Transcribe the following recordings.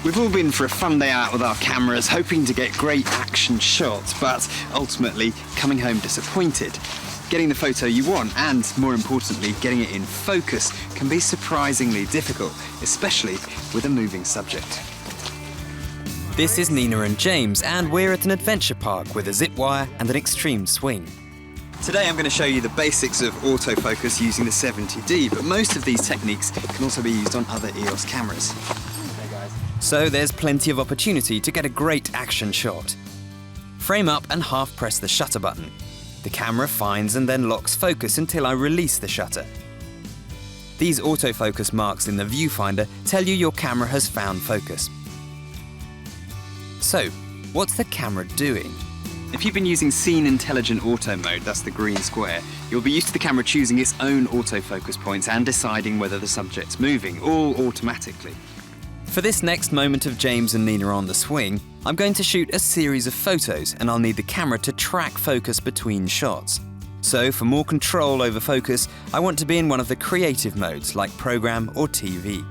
We've all been for a fun day out with our cameras, hoping to get great action shots, but ultimately coming home disappointed. Getting the photo you want, and more importantly, getting it in focus, can be surprisingly difficult, especially with a moving subject. This is Nina and James, and we're at an adventure park with a zip wire and an extreme swing. Today I'm going to show you the basics of autofocus using the 70D, but most of these techniques can also be used on other EOS cameras. So there's plenty of opportunity to get a great action shot. Frame up and half press the shutter button. The camera finds and then locks focus until I release the shutter. These autofocus marks in the viewfinder tell you your camera has found focus. So, what's the camera doing? If you've been using Scene Intelligent Auto mode, that's the green square, you'll be used to the camera choosing its own autofocus points and deciding whether the subject's moving, all automatically. For this next moment of James and Nina on the swing, I'm going to shoot a series of photos, and I'll need the camera to track focus between shots. So for more control over focus, I want to be in one of the creative modes like program or TV.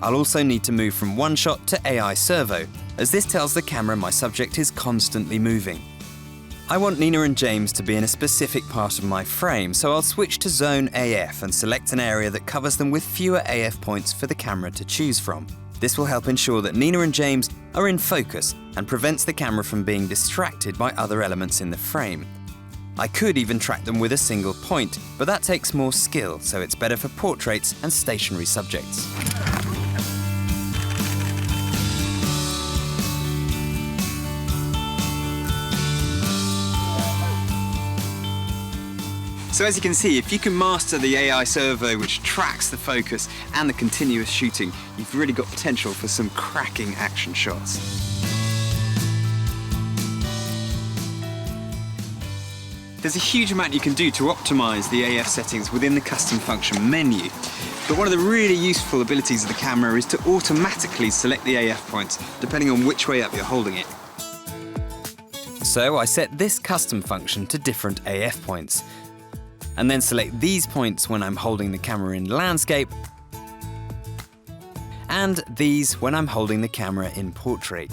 I'll also need to move from one shot to AI servo, as this tells the camera my subject is constantly moving. I want Nina and James to be in a specific part of my frame, so I'll switch to Zone AF and select an area that covers them with fewer AF points for the camera to choose from. This will help ensure that Nina and James are in focus and prevents the camera from being distracted by other elements in the frame. I could even track them with a single point, but that takes more skill, so it's better for portraits and stationary subjects. So as you can see, if you can master the AI servo which tracks the focus and the continuous shooting, you've really got potential for some cracking action shots. There's a huge amount you can do to optimize the AF settings within the custom function menu. But one of the really useful abilities of the camera is to automatically select the AF points depending on which way up you're holding it. So I set this custom function to different AF points, and then select these points when I'm holding the camera in landscape, and these when I'm holding the camera in portrait.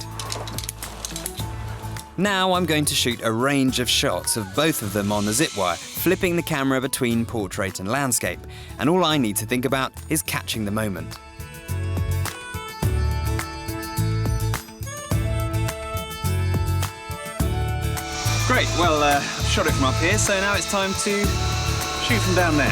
Now I'm going to shoot a range of shots of both of them on the zip wire, flipping the camera between portrait and landscape, and all I need to think about is catching the moment. Great, well, I've shot it from up here, so now it's time to shoot from down there.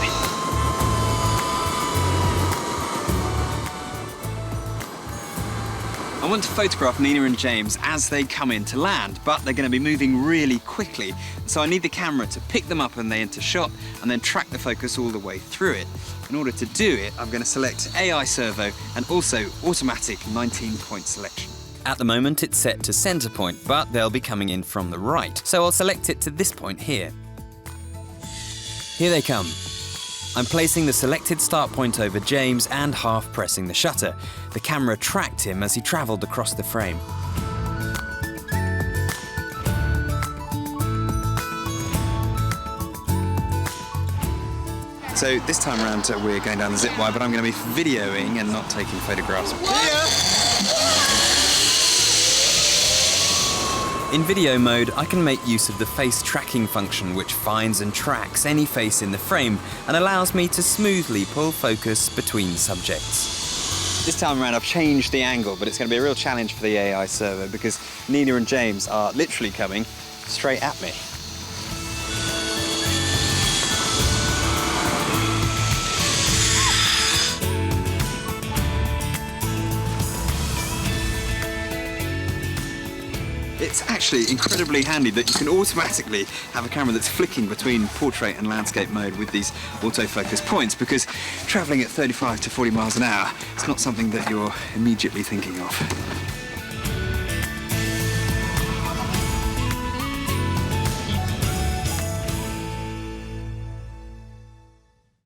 I want to photograph Nina and James as they come in to land, but they're going to be moving really quickly, so I need the camera to pick them up when they enter shot and then track the focus all the way through it. In order to do it, I'm going to select AI servo and also automatic 19-point selection. At the moment it's set to center point, but they'll be coming in from the right, so I'll select it to this point here. Here they come. I'm placing the selected start point over James and half pressing the shutter. The camera tracked him as he travelled across the frame. So this time around we're going down the zip wire, but I'm going to be videoing and not taking photographs. In video mode, I can make use of the face tracking function, which finds and tracks any face in the frame and allows me to smoothly pull focus between subjects. This time around I've changed the angle, but it's going to be a real challenge for the AI servo because Nina and James are literally coming straight at me. It's actually incredibly handy that you can automatically have a camera that's flicking between portrait and landscape mode with these autofocus points, because travelling at 35 to 40 miles an hour, it's not something that you're immediately thinking of.